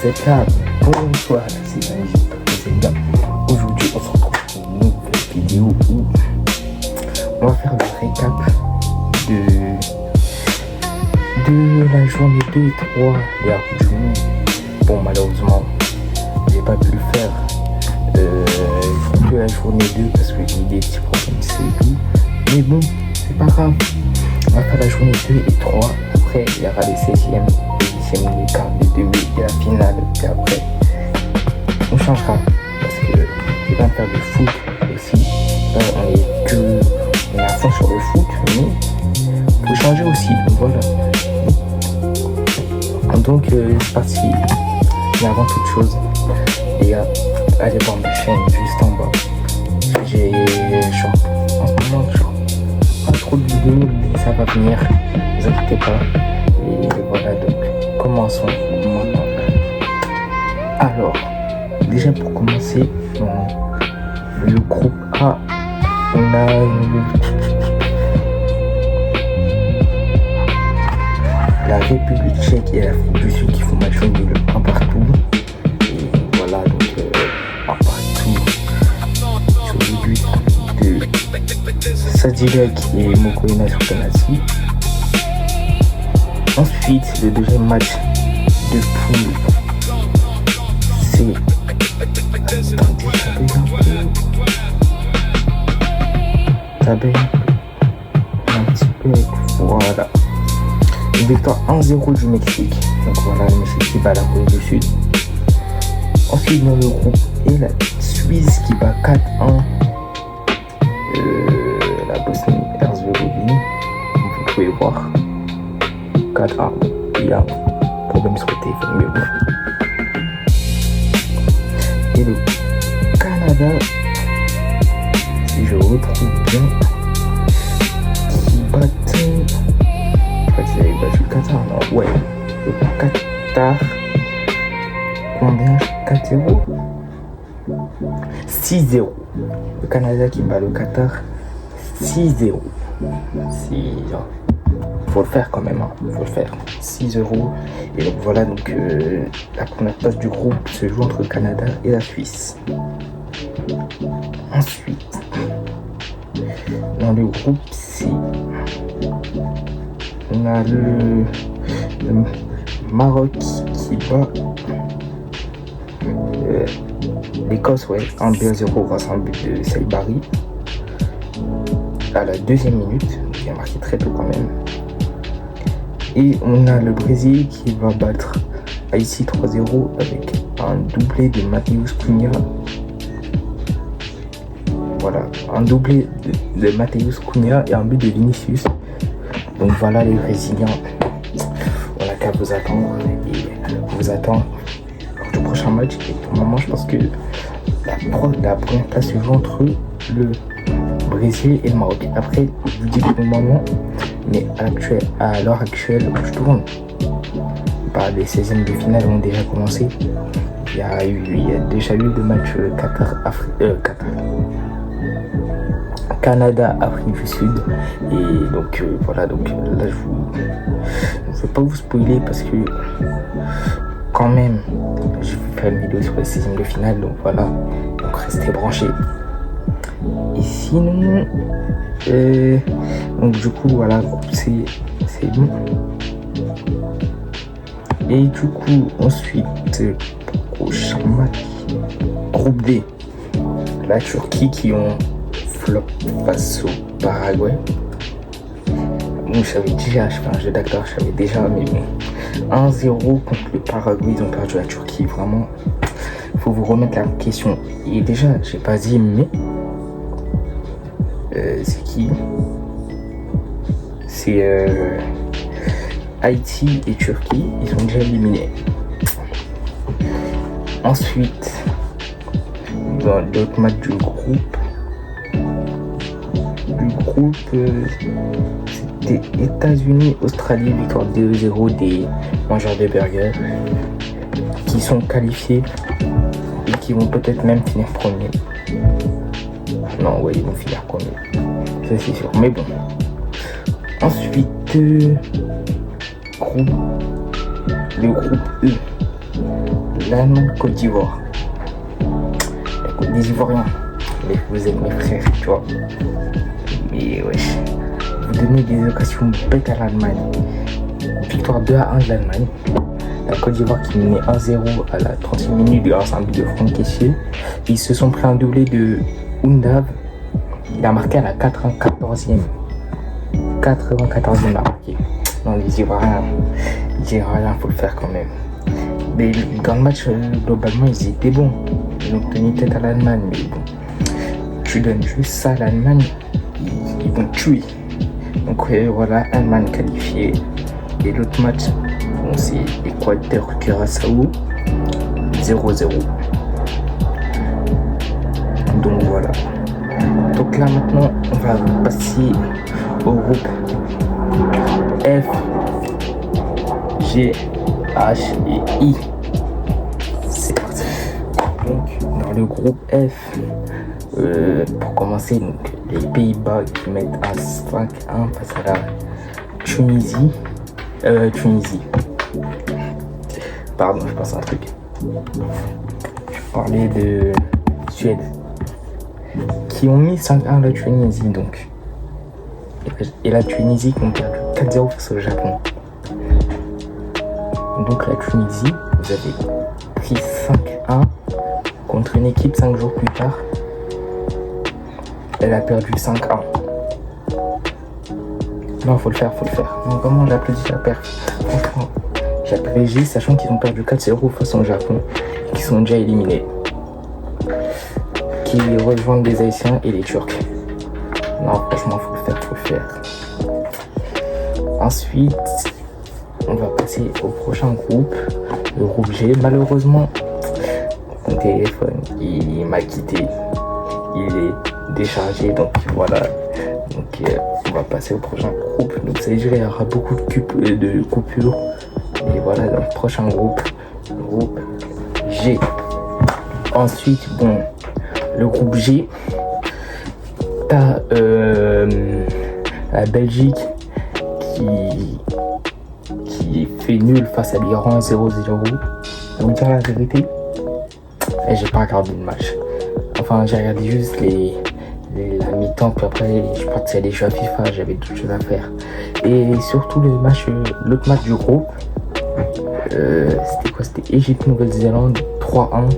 vous êtes là, bonsoir, c'est Angie, c'est bien. Aujourd'hui, on se retrouve pour une nouvelle vidéo où on va faire le récap de la journée 2 et 3 de la Coupe du Monde. Bon, malheureusement, j'ai pas pu le faire que la journée 2 parce que j'ai eu des petits problèmes, c'est tout. Mais bon, c'est pas grave. On va faire la journée 2 et 3. Après, il y aura les 16e, les 10e, les quarts, les demi et la finale. Et après, on changera. Parce que je vais faire du foot aussi. Là, on est à fond sur le foot, mais il faut changer aussi. Donc voilà. Donc, c'est parti. Mais avant toute chose, les gars, allez voir ma chaîne juste en bas. J'ai genre, en ce moment, genre, pas trop de vidéos, mais ça va venir. Ne vous inquiétez pas. Et voilà, donc, commençons maintenant. Alors, déjà pour commencer, dans le groupe A, on a la République tchèque et l'Afrique du Sud qui font match nul un partout. Et voilà, donc un partout sur le but de Sadilek et Mokoena sur penalty. Ensuite, le deuxième match de poule, c'est... Attendez, un petit peu, voilà. Une victoire 1-0 du Mexique. Donc voilà, le Mexique qui bat la Corée du Sud. Ensuite, dans le groupe et la Suisse qui bat 4-1 la Bosnie-Herzégovine. Vous pouvez voir 4-1. Il y a un problème sur le téléphone, mais bon. Et le Canada, si je retrouve bien, qui battait. Ils avaient battu le Qatar, non? Ouais, le Qatar. Combien? 4-0? 6-0. Le Canada qui bat le Qatar 6-0. Faut le faire quand même, hein. Faut le faire. 6-0. Et donc voilà, donc la première place du groupe se joue entre le Canada et la Suisse. Ensuite, dans le groupe C, on a le Maroc qui bat l'Écosse, ouais, 1-0 grâce à un but de Saïbari à la 2e minute, qui a marqué très tôt quand même. Et on a le Brésil qui va battre Haïti 3-0 avec un doublé de Matheus Cunha. Voilà, un doublé de Matheus Cunha et un but de Vinicius. Donc voilà les Brésiliens, on n'a qu'à vous attendre et vous attendre lors du prochain match. Et pour le moment, je pense que la première place se joue entre le Brésil et le Maroc. Après, je vous dis pour le moment, mais à l'heure actuelle où je tourne, les 16e de finale ont déjà commencé. Il y a déjà eu le match Canada, Afrique du Sud. Et donc voilà, donc là je ne veux pas vous spoiler parce que quand même je vais faire une vidéo sur les 16e de finale, donc voilà, donc restez branchés. Et sinon donc du coup voilà, c'est bon. Et du coup ensuite, prochain match, groupe D, la Turquie qui ont flop face au Paraguay. Bon, je savais déjà, je fais un jeu d'acteur, je savais déjà, mais bon. 1-0 contre le Paraguay, ils ont perdu la Turquie, vraiment. Il faut vous remettre la question. Et déjà, j'ai pas dit, mais c'est qui? C'est Haïti et Turquie, ils sont déjà éliminés. Ensuite, dans l'autre match du groupe, c'était États-Unis, Australie, victoire 2-0 des mangeurs de burgers qui sont qualifiés et qui vont peut-être même finir premier. Non, ouais, ils vont finir premier, ça c'est sûr, mais bon. Ensuite, le groupe E, l'Allemagne-Côte d'Ivoire. Les Ivoiriens, mais vous êtes mes frères, tu vois. Mais wesh, vous donnez des occasions bêtes à l'Allemagne. Victoire 2-1 de l'Allemagne. La Côte d'Ivoire qui menait 1-0 à la 30e minute grâce à un but de Franck Kessié. Ils se sont pris un doublé de Undav. Il a marqué à la 94e. 94e, il a marqué. Non, les Ivoiriens, faut le faire quand même. Mais dans le match, globalement, ils étaient bons. Ils ont tenu tête à l'Allemagne, mais bon. Tu donnes juste ça à l'Allemagne, ils vont tuer. Donc voilà, Allemagne qualifiée. Et l'autre match, bon, c'est Équateur-Curaçao, 0-0. Donc voilà. Donc là maintenant, on va passer au groupe F, G, H et I. C'est parti. Donc dans le groupe F, pour commencer, donc, les Pays-Bas qui mettent un 5-1 face à la Tunisie. Pardon, je pense à un truc. Je parlais de Suède. Qui ont mis 5-1 la Tunisie donc. Et la Tunisie qui ont perdu 4-0 face au Japon. Donc la Tunisie, vous avez pris 5-1 contre une équipe 5 jours plus tard. Elle a perdu 5-1. Non, faut le faire. Non, comment j'applaudis la perf? Franchement, j'applaudis sachant qu'ils ont perdu 4-0 face au Japon, qui sont déjà éliminés. Qui rejoignent les Haïtiens et les Turcs. Non, franchement, faut le faire. Ensuite, on va passer au prochain groupe, le groupe G. Malheureusement, mon téléphone, il m'a quitté. Il est déchargé, donc voilà. Donc on va passer au prochain groupe. Donc ça veut dire qu'il y aura beaucoup de coupures. Et voilà, dans le prochain groupe, le groupe G. Ensuite, bon, le groupe G, t'as la Belgique qui fait nul face à l'Iran 0-0. Je vais vous dire la vérité, et j'ai pas regardé le match. Enfin, j'ai regardé juste la mi-temps, puis après je partais à des jeux à FIFA, j'avais d'autres choses à faire. Et surtout l'autre match du groupe, c'était quoi? C'était Égypte-Nouvelle-Zélande 3-1.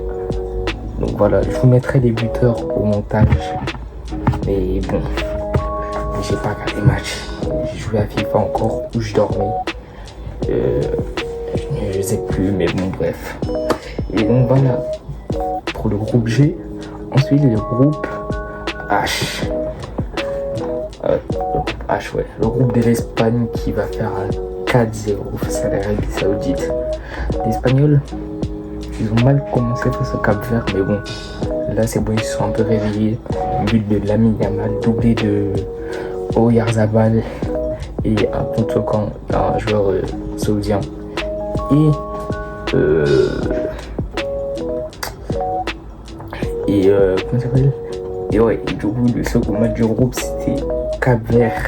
Donc voilà, je vous mettrai les buteurs au montage. Mais bon, j'ai pas regardé le match. J'ai joué à FIFA encore où je dormais. Je sais plus, mais bon, bref. Et donc voilà, pour le groupe G. Ensuite, le groupe H. Le groupe H, ouais. Le groupe de l'Espagne qui va faire un 4-0 face à l'Arabie Saoudite. Les Espagnols, ils ont mal commencé face au Cap-Vert, mais bon, là c'est bon, ils se sont un peu réveillés. But de Lamine Yamal, doublé de Oyarzabal et un contre-camp d'un joueur saoudien. Et comment ça s'appelle? Et ouais, du coup, le second match du groupe c'était Cap-Vert.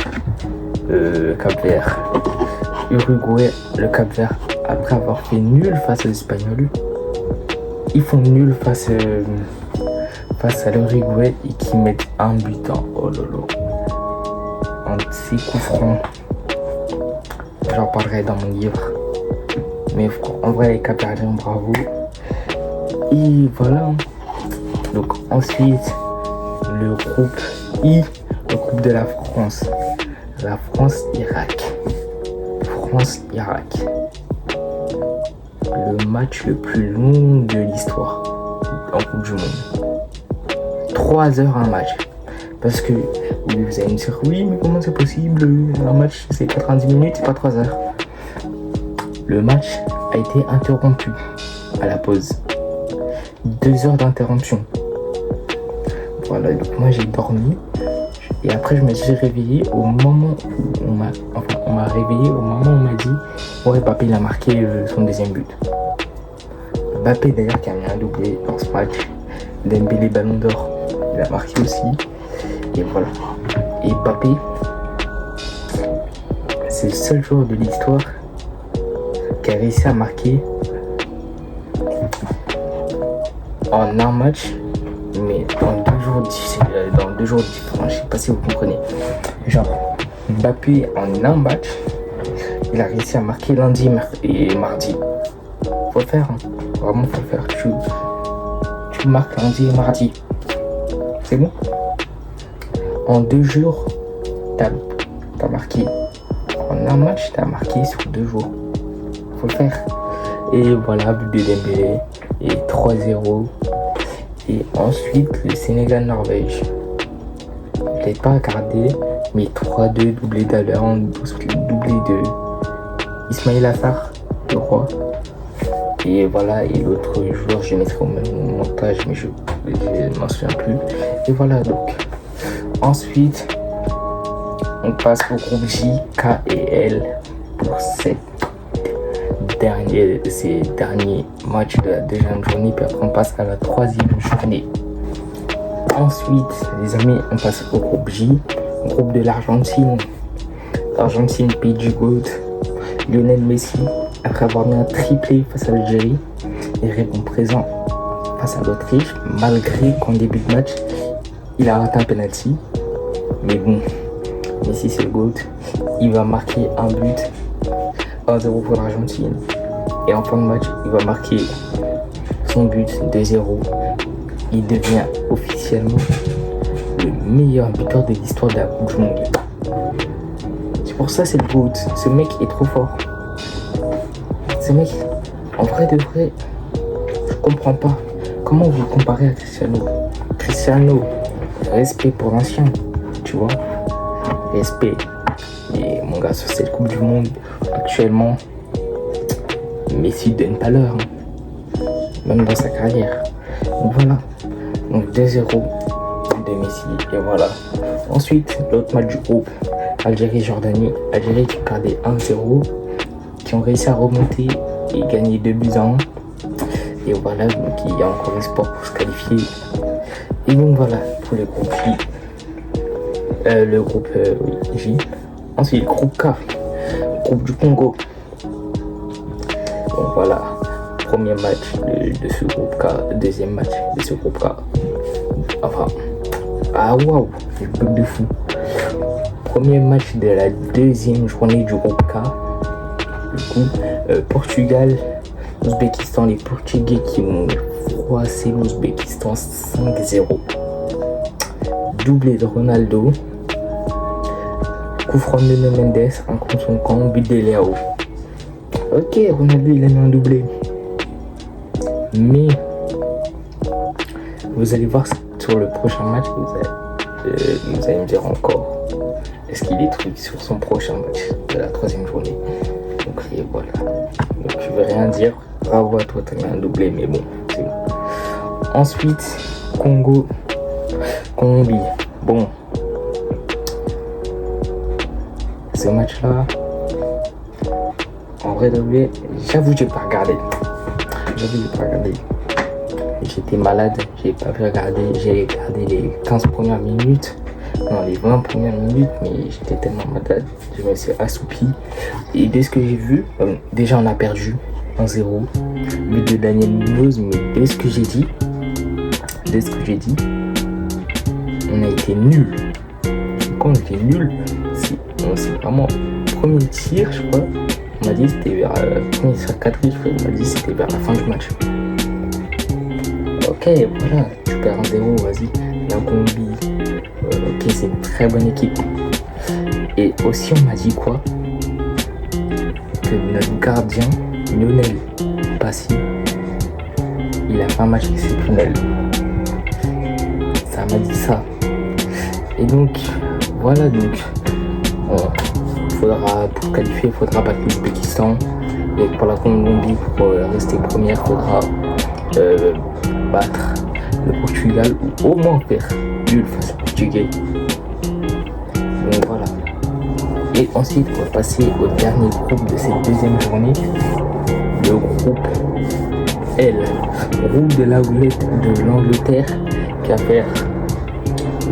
Uruguay, le Cap-Vert, après avoir fait nul face aux Espagnols, ils font nul face à l'Uruguay et qui mettent un but en oh lolo. En ces coups francs. J'en parlerai dans mon livre. Mais en vrai, les Cap-Verdiens, bravo. Et voilà. Donc ensuite, le groupe I, le groupe de la France. La France-Irak. France-Irak. Le match le plus long de l'histoire en Coupe du Monde. 3 heures un match. Parce que vous allez me dire, oui, mais comment c'est possible? Un match, c'est 90 minutes, c'est pas 3 heures. Le match a été interrompu à la pause. 2 heures d'interruption. Voilà, donc moi j'ai dormi. Et après, je me suis réveillé au moment où on m'a réveillé au moment où on m'a dit, ouais, Mbappé il a marqué son deuxième but. Mbappé d'ailleurs qui a mis un doublé dans ce match. Dembélé Ballon d'Or, il a marqué aussi. Et voilà. Et Mbappé, c'est le seul joueur de l'histoire qui a réussi à marquer en un match, mais dans 2 jours différents. Je sais pas si vous comprenez. Genre, Mbappé en un match, il a réussi à marquer lundi et mardi. Faut le faire, hein. Vraiment faut le faire. Tu marques lundi et mardi. C'est bon. En 2 jours, t'as marqué. En un match, t'as marqué sur 2 jours. Faut le faire. Et voilà, but de Dembélé. Et 3-0. Et ensuite, le Sénégal-Norvège. Je l'ai pas regardé, mais 3-2, doublé d'Alain, doublé de Ismail Assar, je crois. Et voilà, et l'autre joueur, je mettrai au même montage, mais je m'en souviens plus. Et voilà, donc. Ensuite, on passe au groupe J, K et L pour ces derniers matchs de la deuxième journée. Puis après, on passe à la troisième journée. Ensuite, les amis, on passe au groupe J, groupe de l'Argentine. Argentine, pays du GOAT. Lionel Messi, après avoir mis un triplé face à l'Algérie, il répond présent face à l'Autriche, malgré qu'en début de match, il a raté un penalty. Mais bon, Messi c'est le GOAT. Il va marquer un but, 1-0 pour l'Argentine. Et en fin de match, il va marquer son but, 2-0. Il devient officiellement le meilleur buteur de l'histoire de la Coupe du Monde. C'est pour ça c'est le GOAT. Ce mec est trop fort. Ce mec, en vrai de vrai, je comprends pas. Comment vous le comparez à Cristiano? Cristiano, respect pour l'ancien, tu vois. Respect. Et mon gars, sur cette Coupe du Monde, actuellement, Messi donne pas l'heure. Même dans sa carrière. Donc voilà. Donc 2-0 de Messi. Et voilà. Ensuite, l'autre match du groupe. Algérie-Jordanie. Algérie qui perdait 1-0. Qui ont réussi à remonter et gagner 2-1. Et voilà, donc il y a encore espoir pour se qualifier. Et donc voilà, pour le groupe J. Le groupe J. Ensuite, le groupe K. Groupe du Congo. Donc voilà, premier match de ce groupe K. Deuxième match de ce groupe K. Enfin, waouh, le bug de fou. Premier match de la deuxième journée du groupe K. Du coup, Portugal, Ouzbékistan, les Portugais qui ont froissé l'Ouzbékistan 5-0. Doublé de Ronaldo. Coup franc de Mendes, un contre son camp, but de Léao. Ok, Ronaldo il a mis un doublé. Mais vous allez voir sur le prochain match, vous allez me dire encore est-ce qu'il est truc sur son prochain match de la troisième journée. Donc et voilà. Donc je vais rien dire. Bravo à toi, t'as mis un doublé, mais bon, c'est bon. Ensuite, Colombie. Bon. Ce match-là, en vrai de vrai, j'avoue, j'ai pas regardé. J'étais malade, j'ai pas pu regarder. J'ai regardé les 15 premières minutes. Non, les 20 premières minutes, mais j'étais tellement malade, je me suis assoupi. Et dès ce que j'ai vu, déjà on a perdu 1-0, but de Daniel Munoz, mais dès ce que j'ai dit, on a été nuls. Quand on était nuls, c'est vraiment premier tir, je crois. On m'a dit c'était vers premier tir 4, je crois. On m'a dit c'était vers la fin du match. Ok, voilà, tu perds 1-0, vas-y. La Colombie, ok, c'est une très bonne équipe. Et aussi, on m'a dit quoi? Que notre gardien, Lionel Messi, il a fait un match exceptionnel. Ça m'a dit ça. Et donc, voilà, donc, pour qualifier, il faudra battre l'Ouzbékistan. Et pour la Colombie, pour rester première, il faudra battre le Portugal ou au moins faire nul face au Portugais. Donc voilà. Et ensuite, on va passer au dernier groupe de cette deuxième journée, le groupe L, groupe de l'Angleterre qui va faire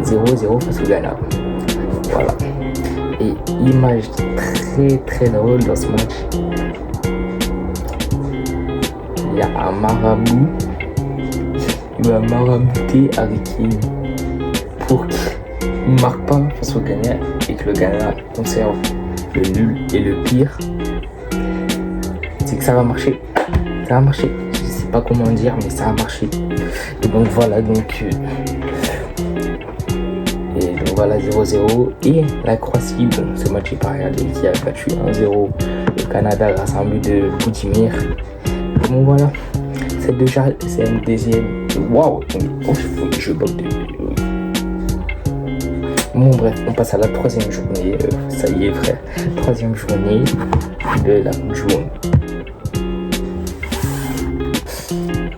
0-0 face au Ghana. Voilà. Et image très très drôle dans ce match. Il y a un marabout. il va marabouter Harry Kane pour qu'il ne marque pas face au Ghana et que le Ghana conserve le nul. Et le pire, c'est que ça va marcher. Ça va marcher. Je sais pas comment dire, mais ça a marché. Et donc voilà, donc 0-0. Et la Croatie, bon, ce match j'ai pas regardé, qui a battu 1-0 le Canada grâce à un but de Budimir. Et bon voilà, c'est une deuxième. Waouh, je bug de. Bon bref, on passe à la troisième journée. Ça y est frère, troisième journée de la Coupe du Monde.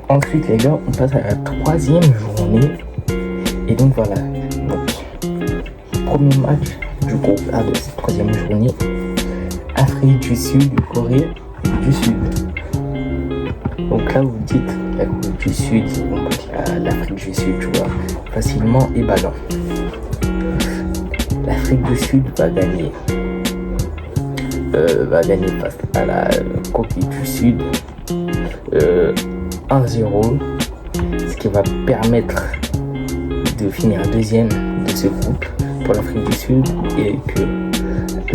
Ensuite les gars, on passe à la troisième journée. Et donc voilà. Premier match du groupe A de cette troisième journée. Afrique du Sud, Corée du Sud. Donc là vous dites la Corée du Sud, on va dire l'Afrique du Sud, tu vois, facilement. Et bah non. L'Afrique du Sud va gagner face à la Corée du Sud 1-0, ce qui va permettre de finir deuxième de ce groupe pour l'Afrique du Sud et que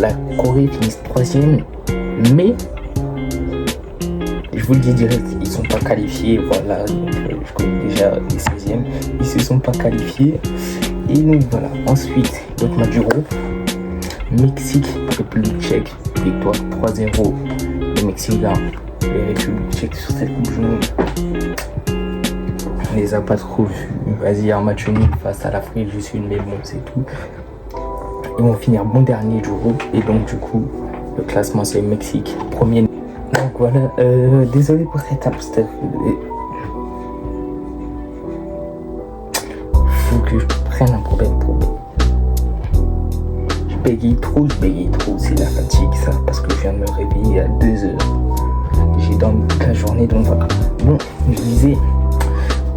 la Corée finisse troisième. Mais je vous le dis direct, ils sont pas qualifiés. Voilà, donc, je connais déjà les 16e, ils se sont pas qualifiés. Et donc voilà, ensuite l'autre match du groupe, Mexique, République tchèque, victoire 3-0. Le Mexique là, les Républiques tchèques sur cette Coupe du Monde, on les a pas trop vus. Vas-y, un match nul face à l'Afrique du Sud, mais bon, c'est tout. Ils vont finir bon dernier du groupe. Et donc du coup, le classement c'est Mexique, premier. Donc voilà, désolé pour cette absence. Faut que je prenne un problème pour. Je bégaye trop, c'est la fatigue ça, parce que je viens de me réveiller à 2h. J'ai dormi toute la journée, donc voilà. Bon,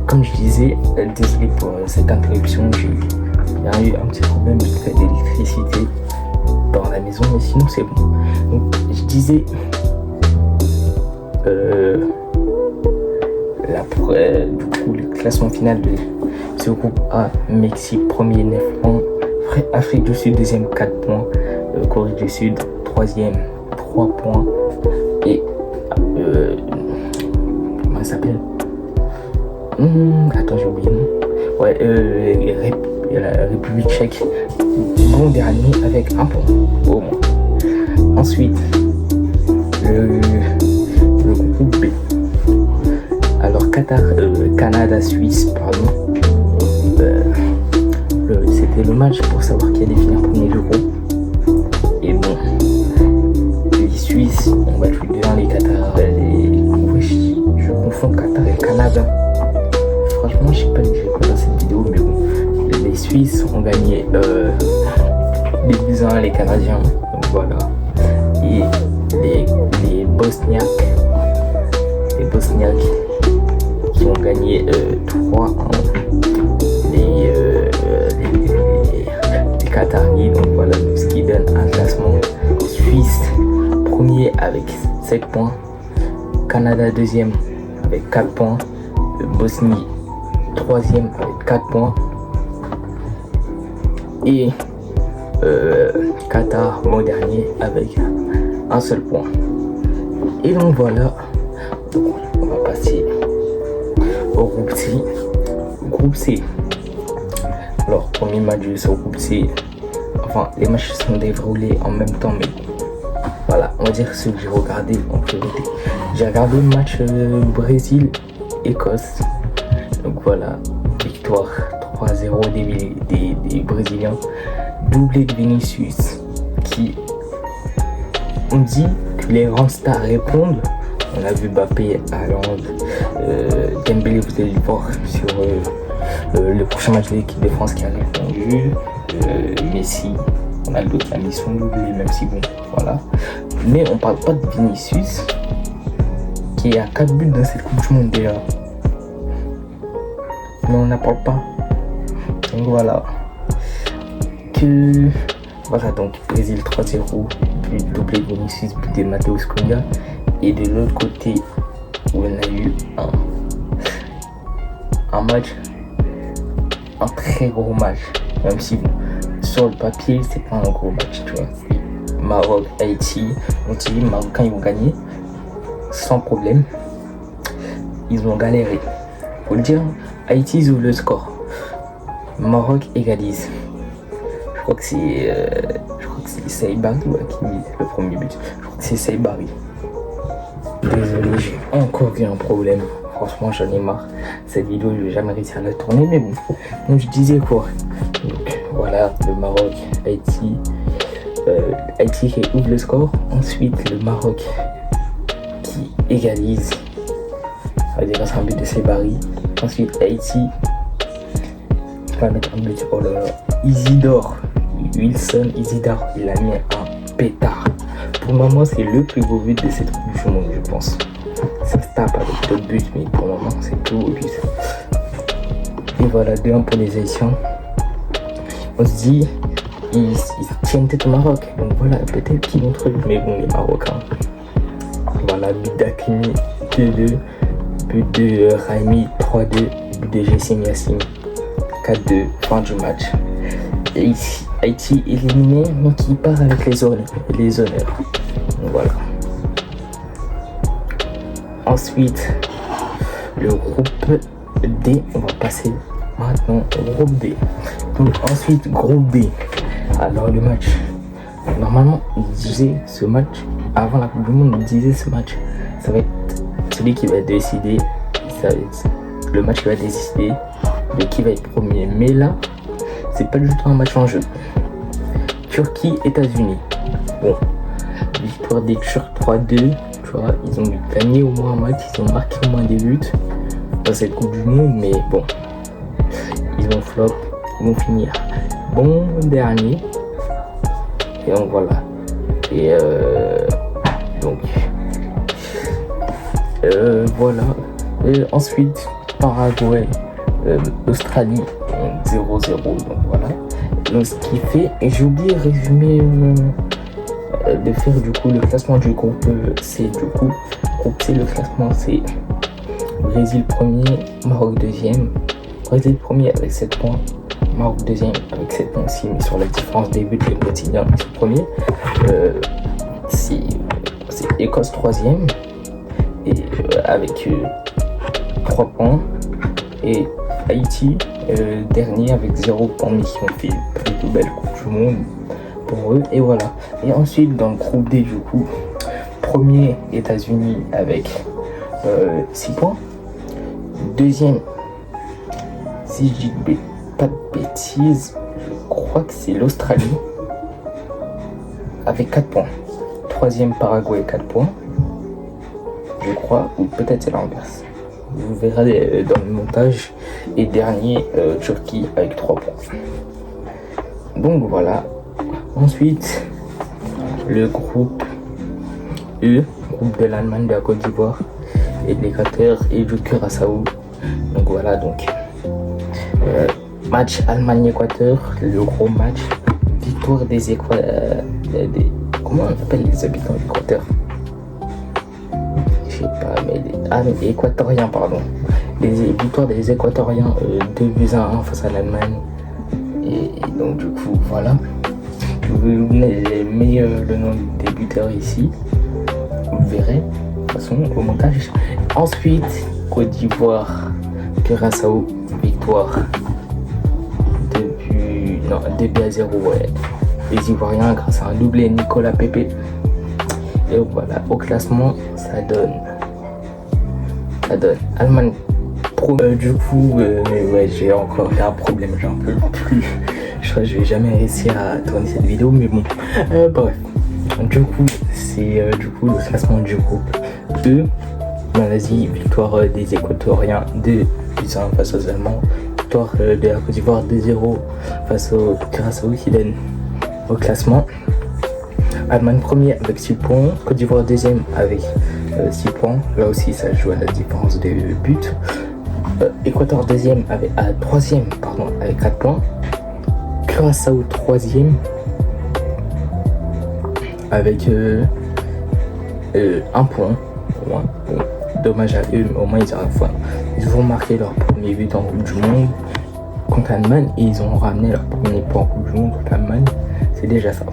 comme je disais, désolé pour cette interruption, il y a eu un petit problème d'électricité dans la maison, mais sinon c'est bon. Donc je disais, du coup le classement final de ce groupe A, Mexique premier 9 points, Afrique du Sud deuxième 4 points, Corée du Sud troisième 3 points et comment ça s'appelle, attends j'ai oublié le nom, ouais, la République tchèque bon dernier avec 1 point au moins. Ensuite le groupe B, alors Canada Suisse, pardon, c'était le match pour savoir qui allait finir premier du groupe. Et bon, les Suisses ont battu 2-1 les Qatar, je confonds Qatar et Canada. Franchement, je sais pas dans cette vidéo, mais bon, les Suisses ont gagné les 2-1 les Canadiens, donc voilà. Et les Bosniaques qui ont gagné 3-1 les Qataris, donc voilà, ce qui donne un classement Suisse premier avec 7 points, Canada deuxième avec 4 points, Bosnie troisième avec 4 points et Qatar bon dernier avec un seul point. Et donc voilà, donc on va passer au groupe C. Groupe C. Alors premier match de ce groupe C, enfin les matchs sont déroulés en même temps, mais voilà, on va dire ceux que j'ai regardé en priorité. J'ai regardé le match Brésil-Écosse. Donc voilà, victoire 3-0 des Brésiliens. Doublé de Vinicius, qui, on dit que les grands stars répondent. On a vu Mbappé, Haaland, Dembélé, vous allez le voir sur le prochain match de l'équipe de France qui a répondu. Messi, Ronaldo qui a mis son doublé, même si bon, voilà. Mais on parle pas de Vinicius, qui a 4 buts dans cette Coupe du Monde déjà. Mais on n'en parle pas. Donc voilà. Voilà, donc Brésil 3-0, but doublé de Vinicius, but de Matheus Cunha. Et de l'autre côté, où on a eu un match, un très gros match, même si bon, sur le papier c'est pas un gros match, tu vois. Maroc, Haïti, on dit les Marocains ils vont gagner sans problème. Ils ont galéré. Faut le dire, Haïti ils ouvrent le score. Maroc égalise. Je crois que c'est Saïbari qui met le premier but. Je crois que c'est Saïbari. Désolé, j'ai encore eu un problème. Franchement, j'en ai marre. Cette vidéo, je vais jamais réussir à la tourner, mais bon. Donc, je disais quoi. Donc, voilà, le Maroc, Haïti. Haïti qui ouvre le score. Ensuite, le Maroc qui égalise. Grâce à un but de Saïbari. Ensuite, Haïti va mettre un but. Oh là là. Isidore. Wilson Isidore, il a mis un pétard. Pour moi, c'est le plus beau but de cette Coupe du Monde, je pense. Ça se tape avec d'autres buts, mais pour le moment, c'est le plus beau but. Et voilà, 2-1 pour les Haïtiens. On se dit, ils tiennent tête au Maroc. Donc voilà, peut-être qu'ils vont trouver. Mais bon, les Marocains. Voilà, but d'Akimi, 2-2. But de Raimi, 3-2. But de Jessim Yassine, 4-2. Fin du match. Et ici, Haïti éliminé, mais qui part avec les honneurs. Donc voilà. Ensuite, le groupe D, on va passer maintenant au groupe D. Donc ensuite, groupe D. Alors le match, normalement, il disait ce match, avant la Coupe du Monde, il disait ce match, ça va être celui qui va décider, ça va être le match qui va décider de qui va être premier. Mais là, c'est pas du tout un match en jeu. Turquie, États-Unis. Bon, victoire des Turcs 3-2. Tu vois, ils ont gagné au moins un match, ils ont marqué au moins des buts dans cette Coupe du Monde, mais bon, ils vont flop, ils vont finir bon dernier. Et donc voilà. Et donc voilà. Et ensuite, Paraguay, Australie, 0-0. Donc voilà. Donc ce qui fait, et j'ai oublié de résumer, de faire du coup le classement du groupe C. Du coup, groupe C, le classement c'est Brésil premier, Maroc deuxième. Brésil premier avec 7 points, Maroc deuxième avec 7 points aussi, mais sur la différence des buts, les Brésiliens sont premiers. C'est Écosse troisième et avec 3 points, et Haïti dernier avec 0 points, mais qui ont fait une plus belle Coupe du Monde pour eux. Et voilà. Et ensuite dans le groupe D, du coup, premier États-Unis avec 6 points. Deuxième, si je dis pas de bêtises, je crois que c'est l'Australie avec 4 points. Troisième, Paraguay, 4 points, je crois, ou peut-être c'est l'inverse. Vous verrez dans le montage. Et dernier, Turquie avec 3 points. Donc voilà. Ensuite, le groupe E, groupe de l'Allemagne, de la Côte d'Ivoire et de l'Équateur et du Curaçao. Donc voilà, donc match Allemagne-Équateur, le gros match. Victoire des comment on appelle les habitants d'Équateur? Je sais pas, mais équatoriens, pardon. Les victoires des Équatoriens, 2-1 face à l'Allemagne. Et donc du coup, voilà. Vous mis le nom des buteurs ici. Vous verrez, de toute façon, au montage. Ensuite, Côte d'Ivoire, Curaçao, victoire. 2-0, ouais. Les Ivoiriens grâce à un doublé Nicolas Pepe. Et voilà, au classement, ça donne Allemagne pro. Du coup, mais ouais, j'ai encore un problème, j'en peux plus. Je crois que je vais jamais réussir à tourner cette vidéo, mais bon. Bref. Du coup, c'est le classement du groupe E. Malaisie, victoire des Équatoriens 2-1 face aux Allemands. Victoire de la Côte d'Ivoire 2-0 face au Curaçao qui donne au classement. Allemagne premier avec 6 points, Côte d'Ivoire deuxième avec 6 points. Là aussi ça joue à la différence de buts. Équateur deuxième troisième avec 4 points. Curaçao troisième avec 1 point. dommage à eux, mais au moins ils vont marquer leur premier but en Coupe du Monde contre l'Allemagne et ils ont ramené leur premier point en Coupe du Monde contre l'Allemagne. C'est déjà ça.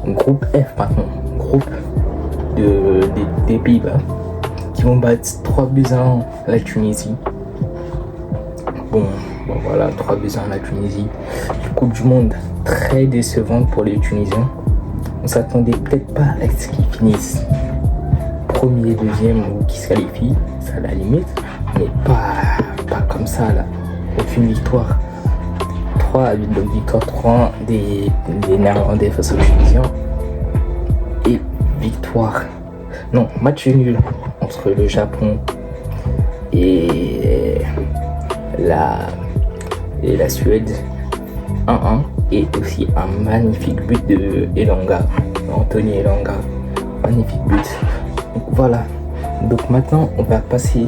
Groupe F maintenant, groupe des Pays-Bas qui vont battre 3-1 la Tunisie. Bon voilà, 3-1 la Tunisie. Coupe du Monde très décevante pour les Tunisiens. On s'attendait peut-être pas à ce qu'ils finissent premier, deuxième ou qu'ils se qualifient, ça à la limite, mais pas comme ça là. Aucune victoire. 3-3 des Néerlandais face aux Tunisiens. Et victoire. Non, match nul entre le Japon et la Suède. 1-1. Et aussi un magnifique but de Anthony Elanga. Magnifique but. Donc voilà. Donc maintenant, on va passer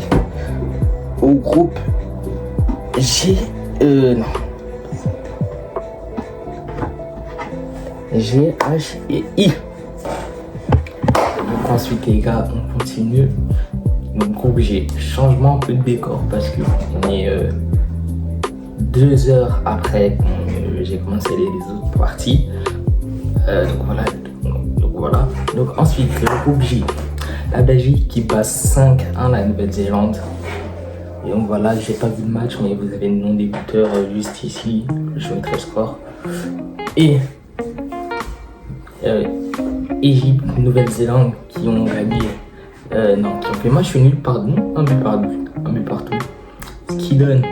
au groupe G. G, H et I. Donc ensuite, les gars, on continue. Donc groupe G. Changement un peu de décor parce que on est 2 heures après que j'ai commencé les autres parties. Donc voilà. Donc ensuite, le groupe J. La Belgique qui passe 5-1 la Nouvelle-Zélande. Et donc voilà, j'ai pas vu le match, mais vous avez le nom des buteurs juste ici. Je mettrai le score. Et Égypte, Nouvelle-Zélande qui ont gagné. Qui ont fait match nul, pardon. Un but partout. Ce qui donne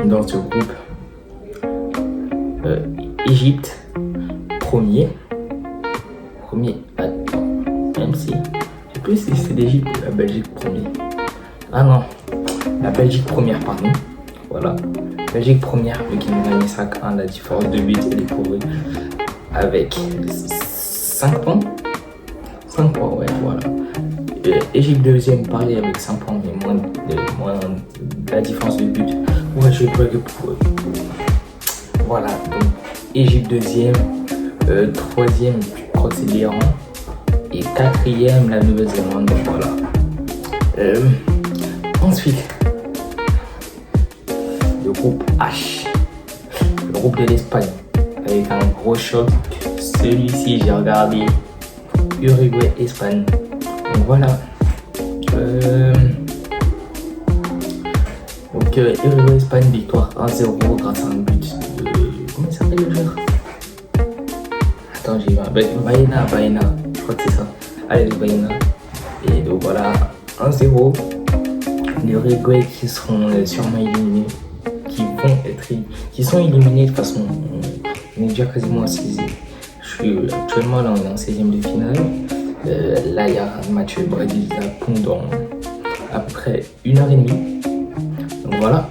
dans ce groupe Égypte premier. Attends, même si je sais plus si c'est l'Égypte ou la Belgique premier. Ah non, la Belgique première, pardon. Voilà, Belgique première, vu qu'ils ont gagné 5-1, la différence de but elle est prouvée avec 5 points. 5 points, ouais, voilà. Égypte deuxième, pareil avec 5 points, mais moins la différence de but. Ouais, je vais pas que pour eux. Voilà, donc Égypte deuxième, troisième, je crois que c'est l'Iran, et quatrième, la Nouvelle-Zélande, donc voilà. Ensuite, le groupe H, le groupe de l'Espagne, avec un gros choc. Celui-ci, j'ai regardé Uruguay-Espagne. Donc voilà. Uruguay-Espagne, victoire 1-0 grâce à un but de. Comment il s'appelle le joueur? Attends, j'ai Baena, je crois que c'est ça. Allez, Baena. Et donc voilà, 1-0. Les Uruguay qui seront sûrement éliminés, qui sont éliminés de toute façon. On est déjà quasiment à 16e. Actuellement là, on est en 16e de finale. Là, il y a un match Brésil-Japon dans à peu près 1h30. Donc voilà.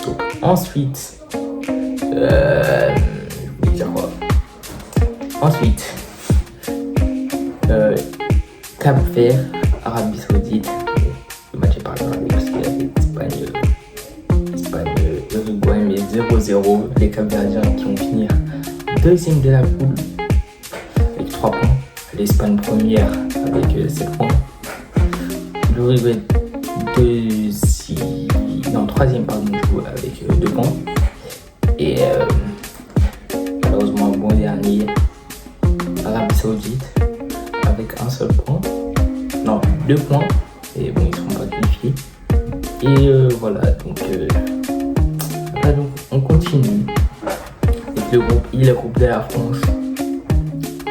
Donc, ensuite, Cap-Vert, Arabie Saoudite. Le match est pas regardé parce qu'il y avait Espagne, Uruguay, mais 0-0. Les Cap-Verdiens qui vont finir deuxième de la poule avec 3 points. L'Espagne première avec 7 points. L'Uruguay troisième avec 2 points. Et malheureusement, bon dernier, Arabie Saoudite avec un seul point. Non, 2 points. Et bon, ils ne seront pas qualifiés. Et voilà, donc on continue. Avec le groupe I, le groupe de la France.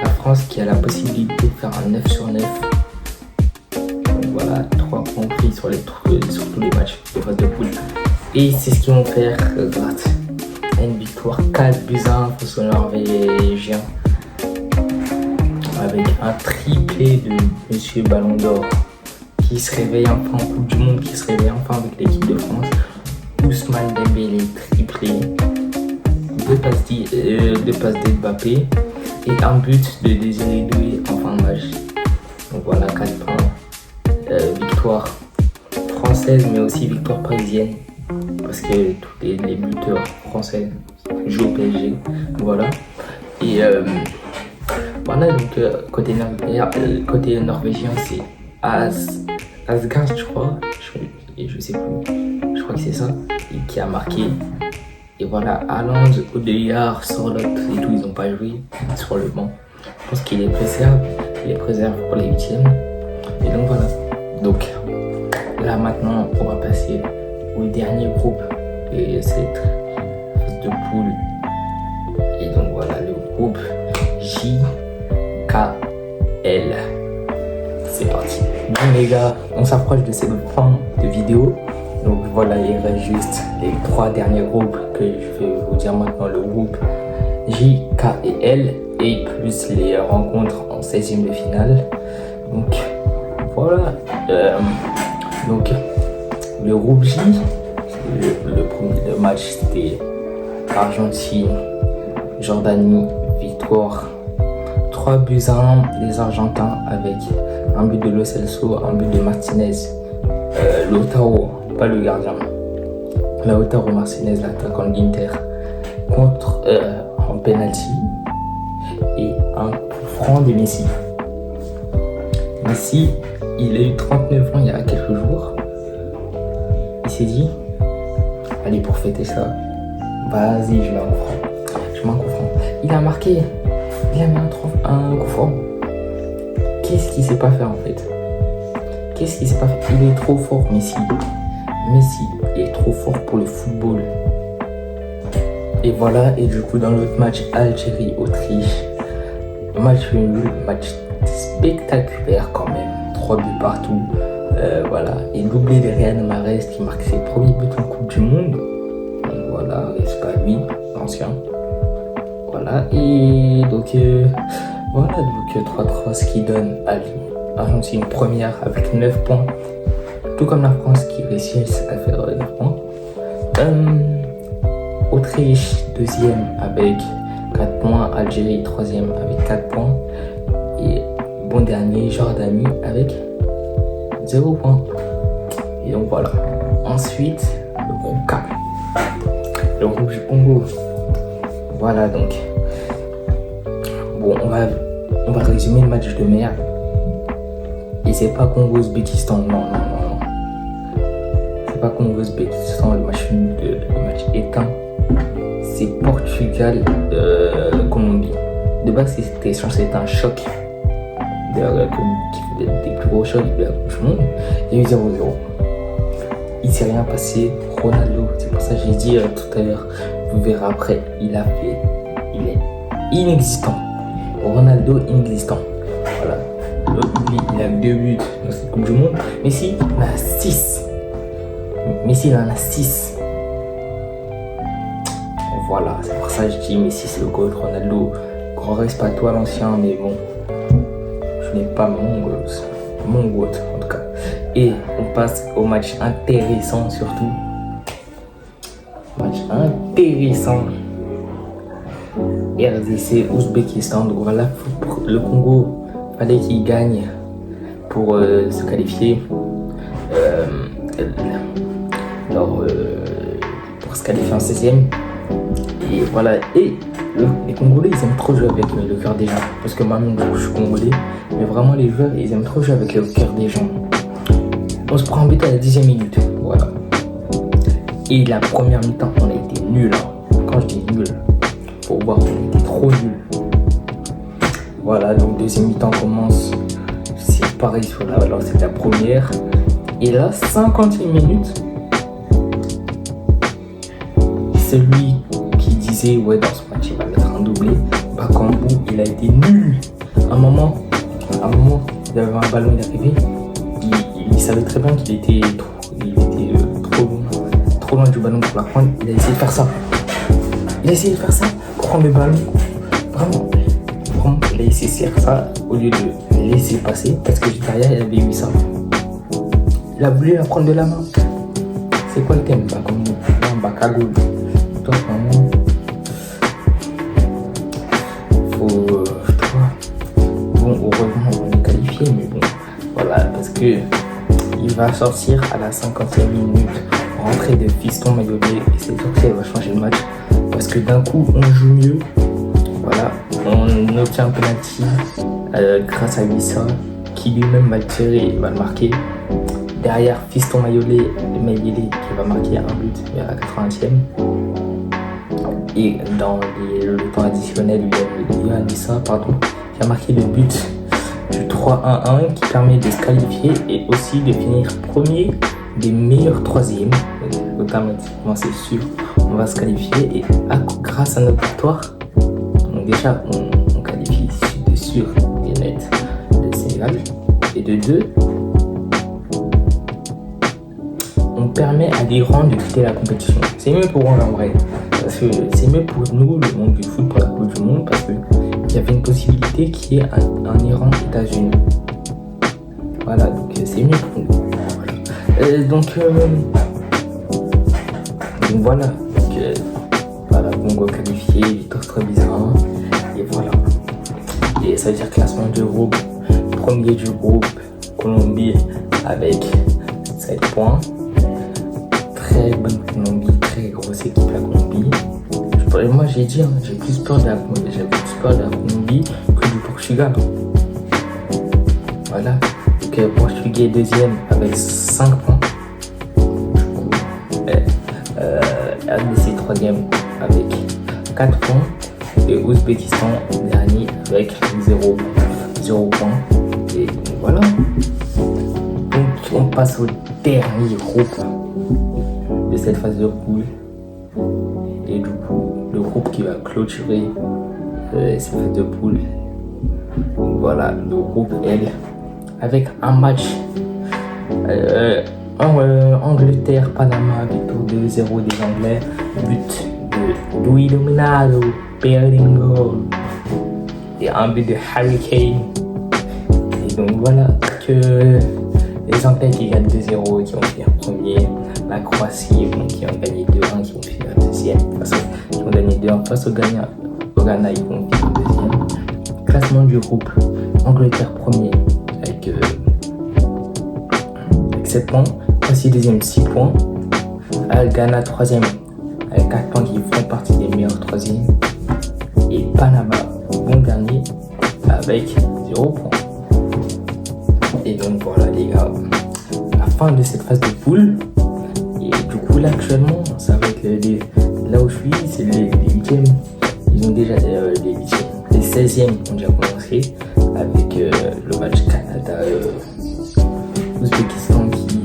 La France qui a la possibilité de faire un 9 sur 9. Donc voilà, 3 points pris sur tous les matchs de phase de poule. Et c'est ce qu'ils vont faire grâce à une victoire 4-1 face aux Norvégiens. Avec un triplé de Monsieur Ballon d'Or qui se réveille enfin en Coupe du Monde, qui se réveille enfin avec l'équipe de France. Ousmane Dembélé triplé, 2 passes d'Mbappé et un but de Désiré Doué en fin de match. Donc voilà, 4 points. Victoire française mais aussi victoire parisienne parce que tous les buteurs français jouent au PSG. Voilà. Et Voilà, donc côté norvégien, c'est Asgard, je crois. Je sais plus. Je crois que c'est ça. Et qui a marqué. Et voilà, Haaland, Odegaard, Sorloth et tout, ils n'ont pas joué sur le banc. Je pense qu'il les préserve pour les huitièmes. Et donc voilà. Donc là maintenant, on va passer au dernier groupe et cette phase de poule. Et donc voilà, le groupe JKL. C'est parti. Bon les gars, on s'approche de cette fin de vidéo. Donc voilà, il reste juste les 3 derniers groupes que je vais vous dire maintenant. Le groupe J, K et L et plus les rencontres en 16e de finale. Donc voilà. Donc le groupe J, le premier match c'était Argentine, Jordanie, victoire 3-1 des Argentins avec un but de Lo Celso, un but de Martinez, Lautaro, pas le gardien, Lautaro Martinez, l'attaquant de l'Inter, contre en penalty et un coup franc de Messi. Messi, il a eu 39 ans il y a quelques jours. Il s'est dit, allez, pour fêter ça, vas-y, je mets un coup franc. Il a marqué, il a mis un coup franc. Qu'est-ce qu'il sait pas faire en fait? Qu'est-ce qu'il sait pas faire? Il est trop fort, Messi. Messi est trop fort pour le football. Et voilà, et du coup dans l'autre match, Algérie-Autriche, match nul, match spectaculaire quand même, 3 buts partout, voilà, et doublé de Riyad Mahrez qui marque ses premiers buts en Coupe du Monde. Donc voilà, c'est pas lui, l'ancien. Voilà, et donc voilà, donc 3-3, ce qui donne à l'Argentine première avec 9 points, tout comme la France qui réussit à faire 9 points. Autriche deuxième avec 4 points, Algérie troisième avec 4 points et bon dernier Jordanie avec 0 points. Et donc voilà. Ensuite le groupe K, le groupe du Congo. Voilà, donc bon, on va résumer le match de merde. Et c'est pas Congo-Ouzbékistan, non. C'est pas Congo-Ouzbékistan, le match éteint. C'est Portugal-Colombie. De base, c'était censé être un choc des plus gros chocs de la Coupe du Monde. Il y a eu 0-0. Il s'est rien passé. Ronaldo, c'est pour ça que j'ai dit tout à l'heure, vous verrez après, il est inexistant. Ronaldo inexistant. Voilà. Lui, il a 2 buts dans cette Coupe du Monde. Messi, il en a 6. Messi, il en a 6. Voilà, c'est pour ça que je dis Messi, c'est le GOAT. Ronaldo, grand respect à toi l'ancien, mais bon, je n'ai pas mon GOAT en tout cas. Et on passe au match intéressant surtout. Match intéressant. RDC, Ouzbékistan. Donc voilà, pour le Congo, il fallait qu'il gagne pour se qualifier. Pour se qualifier en 16e. Et voilà, et les Congolais, ils aiment trop jouer avec le cœur des gens. Parce que moi-même, je suis Congolais, mais vraiment, les joueurs, ils aiment trop jouer avec le cœur des gens. On se prend un but à la 10e minute, voilà. Et la première mi-temps, on a été nuls. Quand je dis nul, faut voir, on était trop nuls. Voilà, donc deuxième mi-temps commence. C'est pareil sur la, alors c'est la première. Et là, 50e minute, celui qui disait ouais, dans ce match il va mettre un doublé, Bakambu, il a été nul. À un moment, il avait un ballon, il est arrivé, il savait très bien qu'il était trop loin du ballon pour la prendre. Il a essayé de faire ça. Pour prendre le ballon. Vraiment, il a essayé de faire ça au lieu de laisser passer parce que derrière il avait eu ça. Il a voulu la prendre de la main. C'est quoi le thème? Bakambu, Bakago. Toi, vraiment, bon, heureusement on est qualifié, mais bon, voilà, parce que il va sortir à la 50e minute, rentrée de Fiston Mayobé, et c'est sûr qu'elle va changer le match, parce que d'un coup on joue mieux, voilà, on on obtient un penalty grâce à Wissa, qui lui-même va le tirer et va le marquer. Derrière, Fiston Mayele qui va marquer un but à la 80e. Et dans le temps additionnel, Yohan Wissa qui a marqué le but du 3-1-1 qui permet de se qualifier et aussi de finir premier des meilleurs troisièmes. Automatiquement, c'est sûr, on va se qualifier et grâce à notre victoire, donc déjà on qualifie de sûr et net le Sénégal. Et de deux, on permet à l'Iran de quitter la compétition. C'est mieux pour eux en vrai, parce que c'est mieux pour nous, le monde du foot, pour la Coupe du Monde, parce qu'il y avait une possibilité qui est un Iran-États-Unis. Voilà, donc c'est mieux pour nous. Donc voilà, Congo qualifié, victoire très bizarre, et voilà. Et ça veut dire classement du groupe, premier du groupe, Colombie avec 7 points. Très bonne Colombie, très grosse équipe la Colombie. Moi j'ai dit, j'ai plus peur de la Colombie que du Portugal. Voilà, donc Portugais deuxième avec 5 points. RDC troisième avec 4 points. Et Ouzbékistan dernier avec 0 points. Et voilà. Donc on passe au dernier groupe de cette phase de poule. Et du coup, le groupe qui va clôturer cette phase de poule. Donc voilà, le groupe L avec un match Angleterre-Panama, victoire 2-0 des Anglais, but de Luis Dominado, Bellingham et un but de Harry Kane. Et donc voilà que les Anglais qui gagnent 2-0 qui ont fait un premier, la Croatie qui ont gagné 2-1 qui ont fait un deuxième, qui ont gagné 2-1 face au Ghana ils ont fait un deuxième. Classement du groupe, Angleterre premier avec 7 points, Croatie deuxième 6 points, Ghana troisième avec 4 points qui font partie des meilleurs troisièmes, et Panama bon dernier avec 0 points. Et donc voilà les gars, la fin de cette phase de poule. Et du coup là actuellement ça va être là où je suis, c'est les 8e. Ils ont déjà les 16e ont déjà commencé avec le match Canada Ouzbékistan qui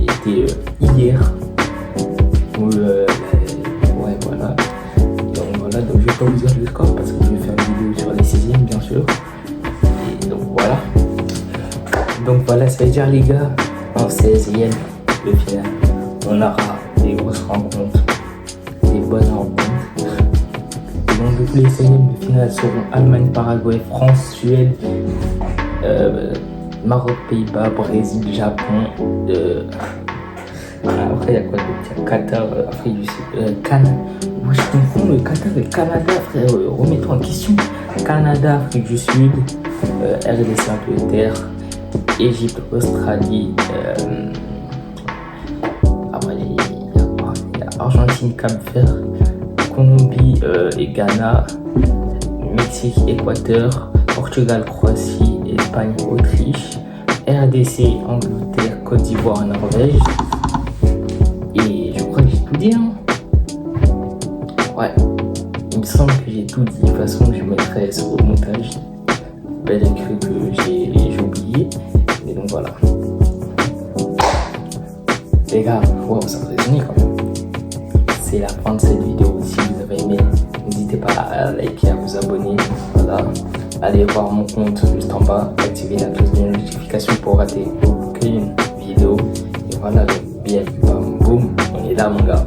était hier. Voilà. Donc je vais pas vous dire le score parce que je vais faire une vidéo sur les 6e bien sûr. Et donc voilà, ça veut dire les gars, en 16e de finale, on aura des grosses rencontres, des bonnes rencontres. Et donc du coup les 16e de finale seront Allemagne, Paraguay, France, Suède, Maroc, Pays-Bas, Brésil, Japon, après il y a quoi d'autre? Il y a Qatar, Afrique du Sud, Canada. Moi je confonds le Qatar et le Canada, frère, remets-toi en question. Canada, Afrique du Sud, RDC, Angleterre, Égypte, Australie, après il y a Argentine, Cap-Vert, Colombie et Ghana, Mexique, Équateur, Portugal, Croatie, Espagne, Autriche, RDC, Angleterre, Côte d'Ivoire, Norvège. Et je crois que j'ai tout dit, hein. Ouais, il me semble que j'ai tout dit. De toute façon, je mettrai sur le montage. J'ai cru que j'ai oublié. Et donc voilà. Les gars, wow, ça me résonne quand même. C'est la fin de cette vidéo. Si vous avez aimé, n'hésitez pas à liker, à vous abonner. Voilà. Allez voir mon compte juste en bas. Activez la cloche de notification pour rater aucune vidéo. Et voilà, donc bien, bam, boum, on est là mon gars.